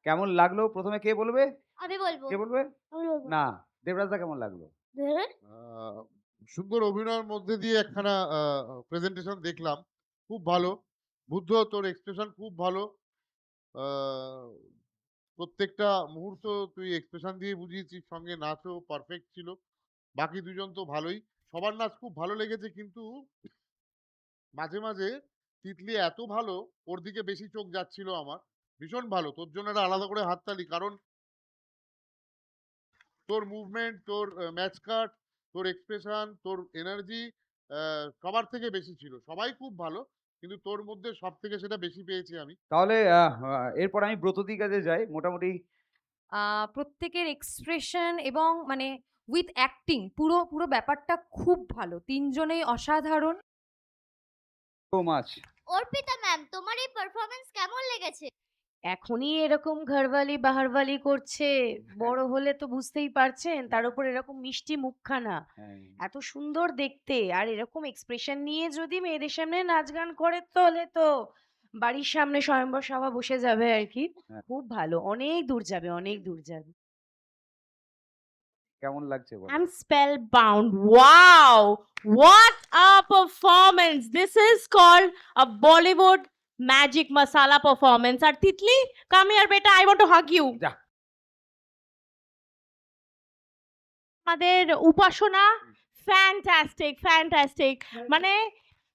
A: কেমন লাগলো প্রথমে কে বলবে?
B: আমি বলবো।
A: কে বলবে?
B: আমি বলবো।
A: না, দেবরাজ দা কেমন লাগলো?
C: সুন্দর অভিনয়ের মধ্যে দিয়ে একখানা প্রেজেন্টেশন দেখলাম, খুব ভালো। বুদ্ধ, তোর এক্সপ্রেশন খুব ভালো। আহ, প্রত্যেকটা মুহূর্ত তুই এক্সপ্রেশন দিয়ে বুঝিয়েছিস, সঙ্গে নাচও পারফেক্ট ছিল। বাকি দুজন তো ভালোই, সবার নাচ খুব ভালো লেগেছে। কিন্তু মাঝে মাঝে তিতলি এত ভালো, ওর দিকে বেশি চোখ যাচ্ছিল আমার। ভীষণ ভালো, তোর জন্য একটা আলাদা করে হাততালি, কারণ তোর মুভমেন্ট, তোর ম্যাচ কাট, তোর এক্সপ্রেশন, তোর এনার্জি সবার থেকে বেশি ছিল। সবাই খুব ভালো, কিন্তু তোর মধ্যে সব থেকে সেটা বেশি পেয়েছি আমি।
A: তাহলে এরপর আমি ব্রতদির কাছে যাই। মোটামুটি
H: প্রত্যেকের এক্সপ্রেশন এবং মানে উইথ অ্যাক্টিং পুরো পুরো ব্যাপারটা খুব ভালো, তিনজনেই অসাধারণ।
A: So much.
B: অর্পিতা ম্যাম, তোমার এই পারফরমেন্স কেমন লেগেছে?
K: এখনই এরকম ঘরওয়ালি বাহারওয়ালি করছে, বড় হলে তো বুঝতেই পারছেন, তার উপর এরকম মিষ্টি মুখখানা,
A: হ্যাঁ।
K: এত সুন্দর দেখতে, আর এরকম এক্সপ্রেশন নিয়ে যদি মেয়েদের সামনে নাচ গান করে তাহলে তো বাড়ির সামনে স্বয়ম্বর সভা বসে যাবে আর কি।
A: হ্যাঁ।
K: খুব ভালো, অনেক দূর যাবে, অনেক দূর যাবে।
A: কেমন লাগছে বলো?
I: I'm spellbound. Wow! What a performance! This is called a Bollywood magic masala performance. Ar Titli, come here, beta. I want to hug you.
A: যা।
I: আমাদের উপাসনা ফ্যান্টাস্টিক ফ্যান্টাস্টিক, মানে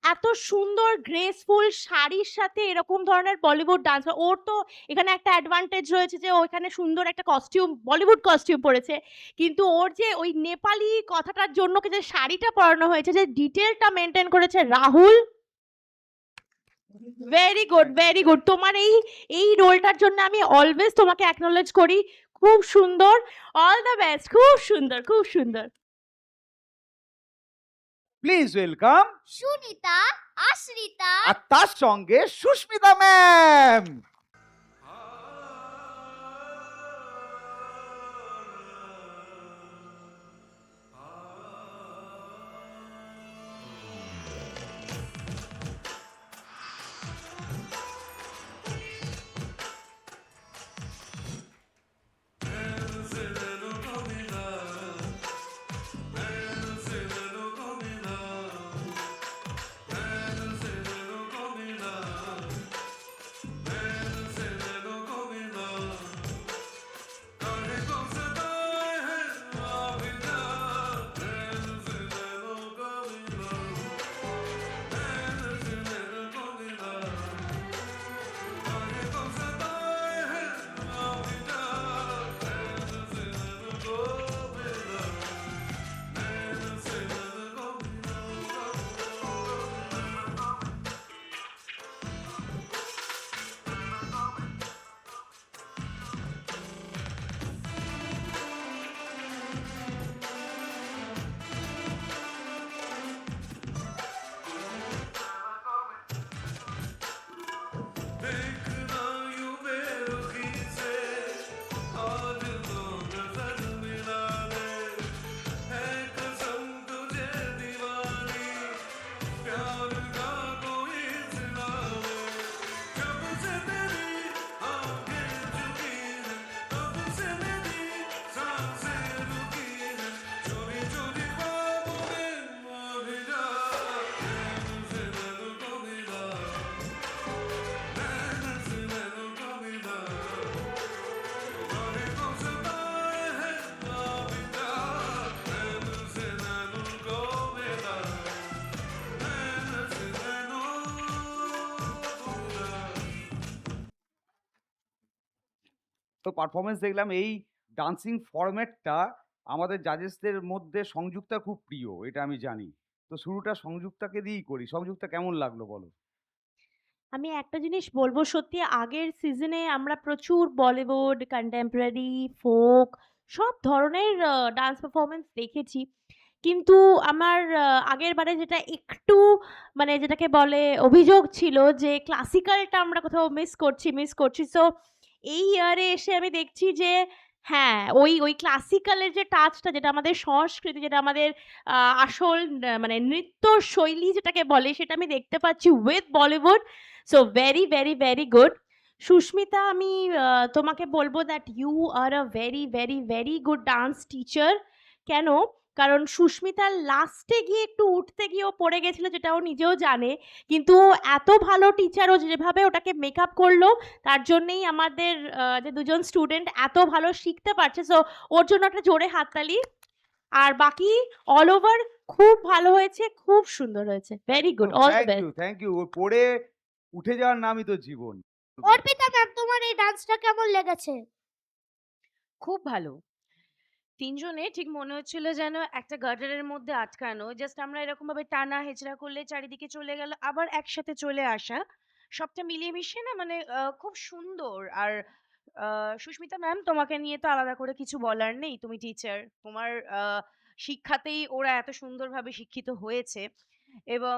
I: এত সুন্দর গ্রেসফুল শাড়ির সাথে এরকম ধরনের বলিউড ডান্স। ওর তো এখানে একটা অ্যাডভান্টেজ রয়েছে যে ও এখানে সুন্দর একটা কস্টিউম, বলিউড কস্টিউম পরেছে, কিন্তু ওর যে ওই নেপালি কথাটার জন্য যে শাড়িটা পরানো হয়েছে, যে ডিটেলটা মেনটেন করেছে Rahul, very good very good. তোমার এই রোলটার জন্য আমি অলওয়েজ তোমাকে অ্যাকনোলেজ করি, খুব সুন্দর, অল দ্য বেস্ট, খুব সুন্দর খুব সুন্দর।
A: প্লিজ ওয়েলকাম
B: সুনিতা, আশ্রিতা,
A: আর তার সঙ্গে সুস্মিতা ম্যাম। তো পারফরমেন্স দেখলাম। এই ডান্সিং ফরম্যাটটা আমাদের জাজেসদের মধ্যে সংযুক্তা খুব প্রিয়, এটা আমি জানি। তো শুরুটা সংযুক্তাকে দিয়েই করি। সংযুক্তা কেমন লাগলো বলো?
I: আমি একটা জিনিস বলবো, সত্যি আগের সিজনে আমরা প্রচুর বলিউড, কন্টেম্পোরারি, ফোক সব ধরনের ডান্স পারফরমেন্স দেখেছি, কিন্তু আমার আগের বারে যেটা একটু মানে যেটাকে বলে অভিযোগ ছিল যে ক্লাসিক্যালটা আমরা কোথাও মিস করছি। সো এই ইয়ারে এসে আমি দেখছি যে হ্যাঁ, ওই ক্লাসিক্যালের যে টাচটা, যেটা আমাদের সংস্কৃতি, যেটা আমাদের আসল মানে নৃত্য শৈলী যেটাকে বলে, সেটা আমি দেখতে পাচ্ছি with Bollywood. So very very very good. Susmita, আমি তোমাকে বলবো that you are a very very very good dance teacher. কেন? কারণ সুস্মিতার লাস্টে গিয়ে একটু উঠতে গিয়ে ও পড়ে গেছিল, যেটা ও নিজেও জানে, কিন্তু ও এত ভালো টিচার, ও যেভাবে ওটাকে মেকআপ করলো, তার জন্যেই আমাদের যে দুজন স্টুডেন্ট এত ভালো শিখতে পারছে। সো ওর জন্য একটা জোরে হাততালি। আর বাকি অল ওভার খুব ভালো হয়েছে, খুব সুন্দর হয়েছে, very good, all the best.
A: Thank you. ও পড়ে উঠে যাওয়ার নামই তো জীবন।
B: অর্পিতা ম্যাম, তোমার এই ডান্সটা কেমন লেগেছে?
K: খুব ভালো। তিনজনে ঠিক মনে হচ্ছিল যেন একটা গার্ডারের মধ্যে আটকানো, জাস্ট আমরা এরকম ভাবে টানা হেচড়া করলে চারিদিকে চলে গেল, আবার একসাথে চলে আসা, সবটা মিলিয়ে মিশিয়ে না, মানে খুব সুন্দর। আর সুস্মিতা ম্যাম, তোমাকে নিয়ে তো আলাদা করে কিছু বলার নেই। তুমি টিচার। তোমার শিক্ষাতেই ওরা এত সুন্দরভাবে শিক্ষিত হয়েছে এবং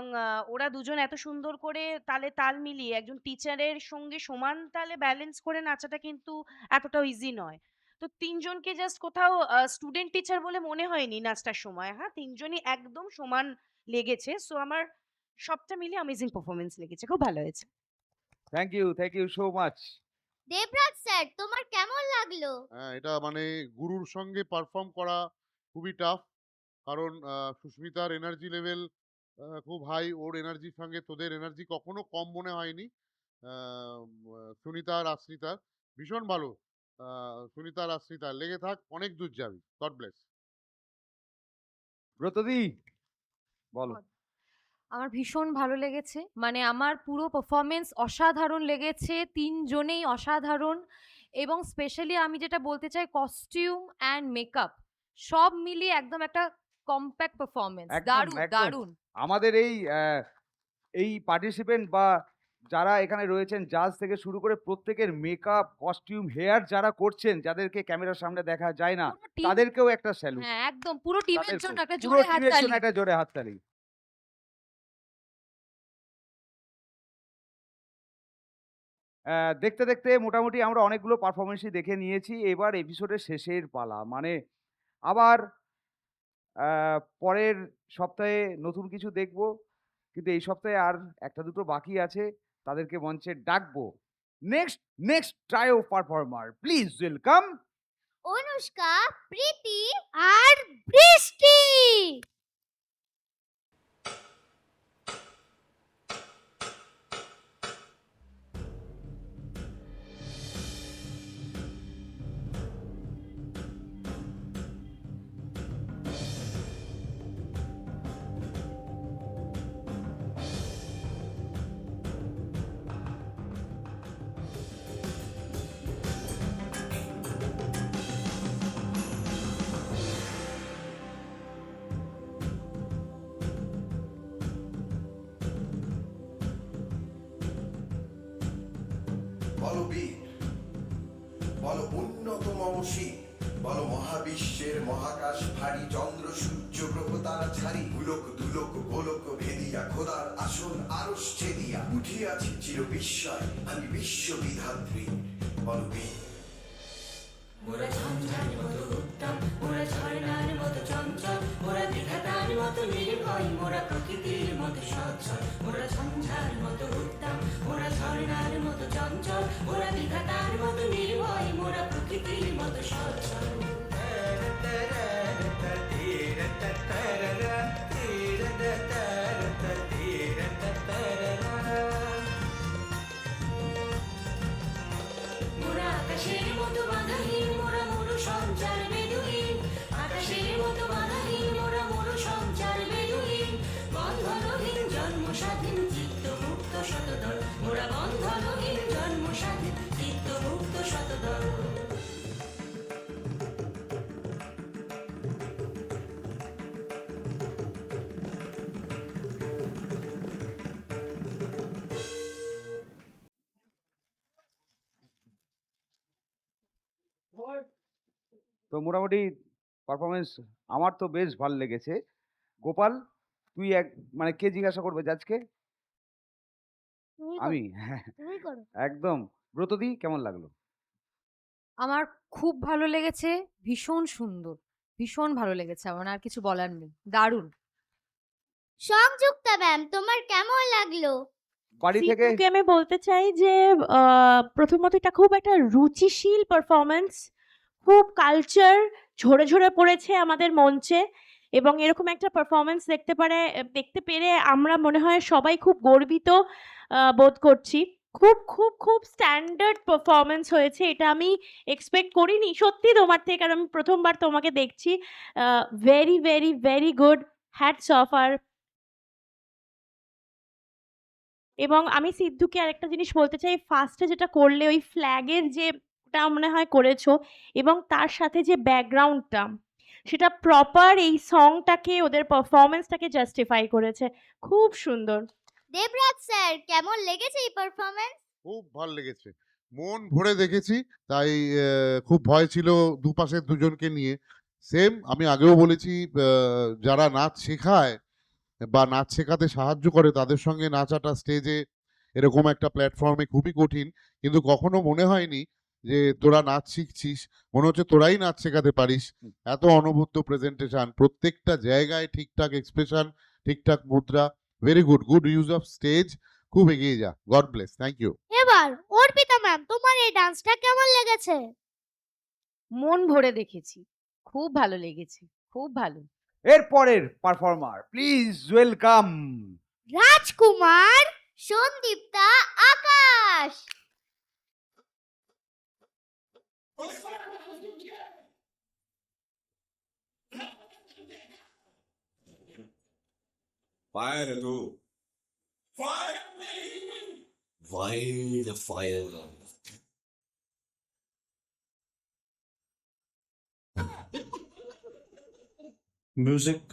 K: ওরা দুজন এত সুন্দর করে তালে তাল মিলিয়ে একজন টিচারের সঙ্গে সমান তালে ব্যালেন্স করে নাচাটা কিন্তু এতটাও ইজি নয়। তো ৩ জনকে জাস্ট কোথাও স্টুডেন্ট টিচার বলে মনে হয়নি নাচটার সময়। হ্যাঁ? ৩ জনই একদম সমান লেগেছে। সো আমার সবটা মিলিয়ে অ্যামেজিং পারফরম্যান্স লেগেছে। খুব ভালো হয়েছে।
A: Thank you so much.
B: Debraj sir তোমার কেমন লাগলো?
C: হ্যাঁ, এটা মানে গুরুর সঙ্গে পারফর্ম করা খুবই টাফ। কারণ সুস্মিতার এনার্জি লেভেল খুব হাই। ওর এনার্জির সঙ্গে তোদের এনার্জি কখনো কম মনে হয়নি। সুনিতা আর আশ্রিতার ভীষণ ভালো। সুনিতা আর আশ্রিতা লেগে থাক, অনেক দূর যাবি। God bless.
A: ব্রতদি বলো।
H: আমার ভীষণ ভালো লেগেছে। মানে আমার পুরো পারফরম্যান্স অসাধারণ লেগেছে। ৩ জনেই অসাধারণ এবং স্পেশালি আমি যেটা বলতে চাই কস্টিউম অ্যান্ড মেকআপ সব মিলিয়ে একদম একটা কম্প্যাক্ট পারফরম্যান্স।
A: একদম,
H: দারুণ,
A: একদম।
H: দারুণ।
A: আমাদের এই পার্টিসিপেন্ট বা যারা এখানে রয়েছেন জাজ থেকে শুরু করে প্রত্যেকের মেকআপ, কস্টিউম, হেয়ার যারা করছেন, যাদেরকে ক্যামেরার সামনে দেখা যায় না,
H: পুরো টিম
A: তাদেরকেও একটা স্যালুট।
H: হ্যাঁ, একদম পুরো টিমের
A: তাদেরকেও।
H: জন্য একটা
A: পুরো
H: জোরে
A: টিমের জন্য
H: হাততালি।
A: একটা জোরে হাততালি। দেখতে দেখতে মোটামুটি আমরা অনেকগুলো পারফরমেন্সই দেখে নিয়েছি। এবার এপিসোডের শেষের পালা। মানে আবার পরের সপ্তাহে নতুন কিছু দেখব। কিন্তু এই সপ্তাহে আর ১টা ২টো বাকি আছে। তাদেরকে মঞ্চে ডাকবো। Next trio performer please welcome
B: Anushka, Preeti আর বৃষ্টি।
G: বলো বীর, বলো উন্নতম অসীম, বলো মহাবিশ্বের মহাকাশ ভারী চন্দ্র সূর্য গ্রহ তারা ছাড়ি ভুলক দুলক গোলক ভেদিয়া খোদার আসন আরশ ছেদিয়া উঠিয়াছি চির বিস্ময় আমি বিশ্ববিধাত্রী। বলো বীর।
D: মোরা ঝঞ্ঝার মতো উত্তম, মোরা ঝর্ণার মতো চঞ্চল, মোরা বিধাতার মতো নির্ভয়, মোরা প্রকৃতির মতো সচ্ছল। মোরা ঝঞ্ঝার মতো উত্তম, মোরা ঝর্ণার মতো চঞ্চল, মোরা বিধাতার মতো নির্ভয়, মোরা প্রকৃতির মতো সচ্ছল। মোরা আকাশের মতো বাধাহীন, মোরা মরু সঞ্চার বেদুইন। আকাশের মতো বাধাহীন, মোরা মরু সঞ্চার বেদুইন। বন্ধনহীন জন্ম স্বাধীন চিত্ত মুক্ত শতদল, মোরা বন্ধনহীন জন্ম স্বাধীন চিত্ত মুক্ত শতদল।
A: তো মোটামুটি পারফরমেন্স আমার তো বেশ ভাল লেগেছে। গোপাল, তুই মানে কে জিজ্ঞাসা করবে জাজকে? আমি? হ্যাঁ,
B: তুমি করো।
A: একদম। ব্রতদি কেমন লাগলো?
H: আমার খুব ভালো লেগেছে। ভীষণ সুন্দর। ভীষণ ভালো লেগেছে আমার। আর কিছু বলার নেই। দারুণ।
B: সংযুক্তা ম্যাম তোমার কেমন লাগলো?
A: বাড়ি থেকে
I: সিদ্ধুকে আমি বলতে চাই যে প্রথমত এটা খুব একটা রুচিশীল পারফরম্যান্স, খুব কালচার ঝরে ঝরে পড়েছে আমাদের মঞ্চে এবং এরকম একটা পারফরম্যান্স দেখতে পেরে আমরা মনে হয় সবাই খুব গর্বিত বোধ করছি। খুব খুব খুব স্ট্যান্ডার্ড পারফরম্যান্স হয়েছে, এটা আমি এক্সপেক্ট করিনি সত্যি তোমার থেকে, কারণ আমি প্রথমবার তোমাকে দেখছি। Very very very good, hats off. আর এবং আমি সিদ্ধুকে আরেকটা জিনিস বলতে চাই, ফার্স্টে যেটা করলে ওই ফ্ল্যাগের যে ওটা মনে হয় করেছো এবং তার সাথে যে ব্যাকগ্রাউন্ডটা সেটা প্রপার এই সংটাকে ওদের পারফরমেন্সটাকে জাস্টিফাই করেছে। খুব সুন্দর।
B: দেবরাজ স্যার কেমন লেগেছে এই পারফরম্যান্স?
C: খুব ভালো লেগেছে। মন ভরে দেখেছি, তাই খুব ভয় ছিল দুপাশের দুজনকে নিয়ে। সেম আমি আগেও বলেছি, যারা নাচ শেখায় বা নাচ শেখাতে সাহায্য করে তাদের সঙ্গে নাচাটা স্টেজে এরকম একটা প্ল্যাটফর্মে খুবই কঠিন, কিন্তু কখনো মনে হয়নি যে তোরা নাচ শিখছিস, মনে হচ্ছে তোরাই নাচ শেখাতে পারিস। এত অনবদ্য প্রেজেন্টেশন, প্রত্যেকটা জায়গায় ঠিকঠাক এক্সপ্রেশন, ঠিকঠাক মুদ্রা, very good, good use of stage. খুব এগিয়ে যা, গড ব্লেস, থ্যাংক ইউ।
B: এবার অর্পিতা ম্যাম, তোমার এই ডান্সটা কেমন লেগেছে?
H: মন ভরে দেখেছি, খুব ভালো লেগেছে, খুব ভালো।
A: এরপরের performer please welcome
B: Rajkumar, Sandipta, Akash.
N: Fire do. Fire. Wild fire. Music.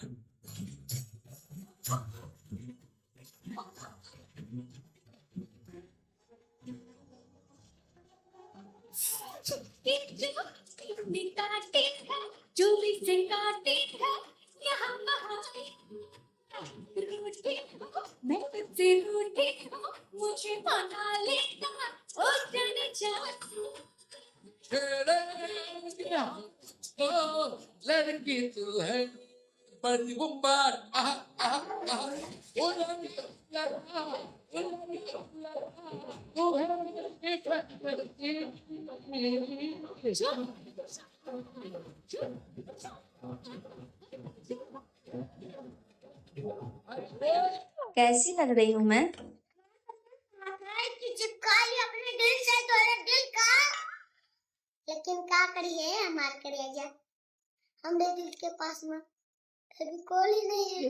D: मुझे बना लेगा ओ जाने जा
N: Let it get to head. But the woman,
O: कैसी लग रही हूँ मैं?
B: अपने दिल से तोरे दिल का, लेकिन का करिए हमार करिए जा, हमरे दिल के पास में अभी कोई नहीं है।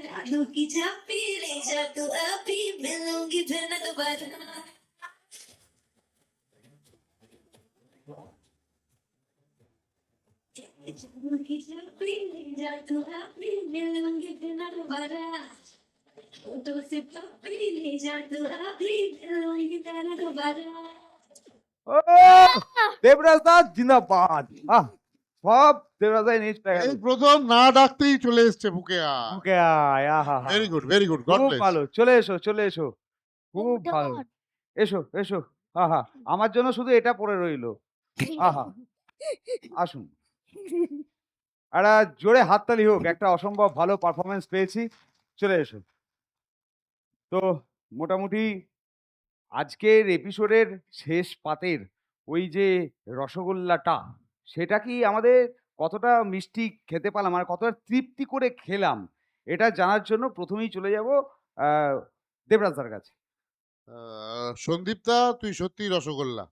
D: रानू की झांपी ले जा तू अभी, मिलूंगी फिर न दोबारा। रानू की झांपी ले जा तू अभी, मिलूंगी फिर न दोबारा। तो से पपी ले जा तू अभी, मिलूंगी फिर न दोबारा।
A: ও দেবরাজ দাস জিন্দাবাদ। সব দেবরাজ দাই নিচ পেয়ে
C: এই
A: গেল।
C: প্রথম না ডাকতেই চলে এসছে বুকে।
A: ওকে আয়, আহা হা।
C: Very good, very good, God
A: খুব
C: ব্লেস।
A: ভালো, চলে এসো, চলে এসো, খুব ভালো। এসো, এসো, আহা, আমার জন্য শুধু এটা পড়ে রইলো। আহা, আসুন। একটা জোরে হাততালি হোক, একটা অসম্ভব ভালো পারফরমেন্স পেয়েছি। চলে এসো। তো মোটামুটি আজকের এপিসোডের শেষ পাতের ওই যে রসগোল্লাটা, সেটা কি আমাদের কতটা মিষ্টি খেতে পারলাম আর কতটা তৃপ্তি করে খেলাম, এটা জানার জন্য প্রথমেই চলে যাব দেবরাজদার কাছে।
C: সন্দীপদা, তুই সত্যি রসগোল্লা।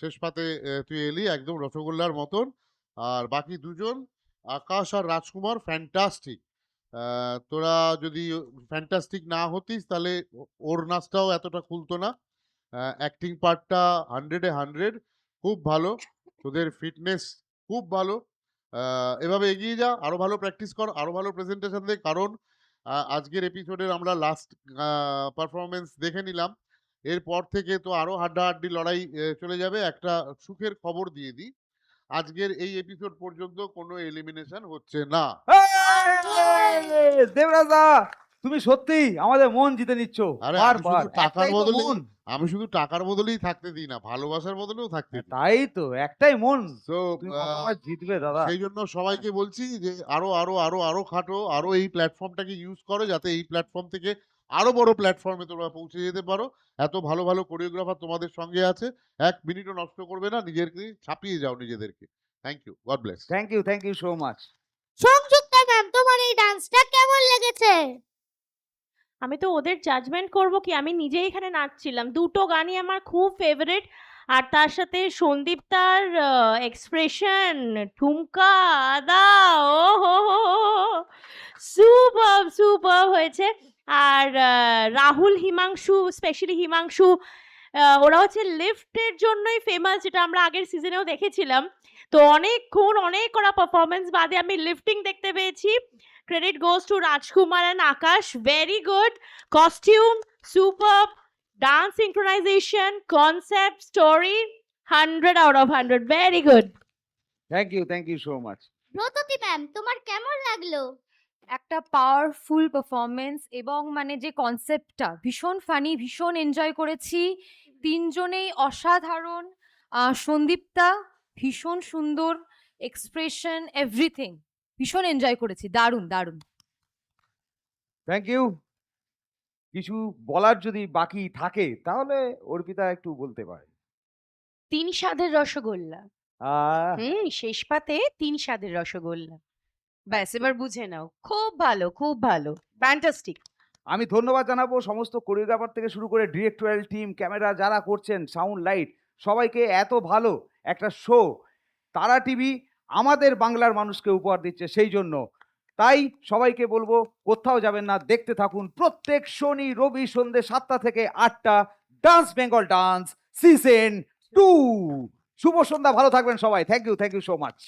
C: শেষ পাতে তুই এলি একদম রসগোল্লার মতন। আর বাকি দুজন, আকাশ আর রাজকুমার, ফ্যান্টাস্টিক। তোরা যদি ফ্যান্টাস্টিক না হতিস তাহলে ওর নাচটাও এতটা খুলতো না। অ্যাক্টিং পার্টটা 100-এ 100, খুব ভালো। তোদের ফিটনেস খুব ভালো। এভাবে এগিয়ে যা, আরো ভালো প্র্যাকটিস কর, আরো ভালো প্রেজেন্টেশন দে, কারণ আজকের এপিসোডের আমরা লাস্ট পারফরমেন্স দেখে নিলাম। এরপর থেকে তো আরো হাড্ডাহাড্ডি লড়াই চলে যাবে। একটা সুখের খবর দিয়ে দিই, আজকের এই এপিসোড পর্যন্ত কোনো এলিমিনেশন হচ্ছে না।
A: দেবরাজদা, তুমি সত্যি আমাদের মন জিতে নিচ্ছ।
C: আরে আমি শুধু টাকার বদলেই থাকতে দিই না, ভালোবাসার বদলেও থাকতে দিই।
A: তাই তো, একটাই মন,
C: তো
A: জিতবে দাদা।
C: সেই জন্য সবাইকে বলছি যে আরো আরো আরো আরো খাটো, আরো এই প্ল্যাটফর্মটাকে ইউজ করো, যাতে এই প্ল্যাটফর্ম থেকে আরো বড় প্ল্যাটফর্মে তোমরা পৌঁছে যেতে পারো। এত ভালো ভালো কোরিওগ্রাফার তোমাদের সঙ্গে আছে, 1 মিনিটও নষ্ট করবে না, নিজেদেরকে ছাপিয়ে যাও নিজেদেরকে। Thank you, God bless.
A: Thank you so much.
B: Sanjukta ma'am, তোমার এই ডান্সটা কেমন লেগেছে?
I: আমি তো ওদের জাজমেন্ট করব কি, আমি নিজেই এখানে নাচছিলাম। দুটো গানই আমার খুব ফেভারিট। আর তার সাথে সন্দীপ তার এক্সপ্রেশন, ঠুমকা, আদা, ও হো হো সুপার সুপার হয়েছে। আর রাহুল, হিমাংশু, স্পেশালি হিমাংশু, ওরা হচ্ছে লিফটের জন্যই ফেমাস, যেটা আমরা আগের সিজনেও দেখেছিলাম। তো অনেকক্ষণ অনেক করা পারফরমেন্স বাদে আমি লিফটিং দেখতে পেয়েছি। Credit goes to Rajkumar and Akash. Very good. Costume, superb. Dance synchronization, concept, story, 100 out of 100. Very good.
A: Thank you so much.
B: Bratati ma'am, তোমার কেমন লাগলো?
H: একটা পাওয়ারফুল পারফরমেন্স এবং মানে যে কনসেপ্টটা ভীষণ ফানি, ভীষণ এনজয় করেছি। তিনজনেই অসাধারণ। সন্দীপটা ভীষণ সুন্দর, এক্সপ্রেশন, এভরিথিং ভীষণ এনজয় করেছি। দারুণ দারুণ।
A: Thank you. কিছু বলার যদি বাকি থাকে তাহলে অর্পিতা একটু বলতে পারে।
K: 3 স্বাদের রসগোল্লা। শেষ পাতে 3 স্বাদের রসগোল্লা। ব্যাস এবার বুঝে নাও। খুব ভালো, খুব ভালো। ফ্যান্টাস্টিক।
A: আমি ধন্যবাদ জানাবো সমস্ত কোরিওগ্রাফার থেকে শুরু করে ডিরেক্টরিয়াল টিম, ক্যামেরা যারা করছেন, সাউন্ড লাইট, সবাইকে। এত ভালো একটা শো তারা টিভি আমাদের বাংলার মানুষকে উপহার দিচ্ছে, সেই জন্য তাই সবাইকে বলবো কোথাও যাবেন না, দেখতে থাকুন প্রত্যেক শনি রবি সন্ধ্যে 7টা থেকে 8টা ডান্স বেঙ্গল ডান্স সিজন 2। শুভ সন্ধ্যা, ভালো থাকবেন সবাই। Thank you so much.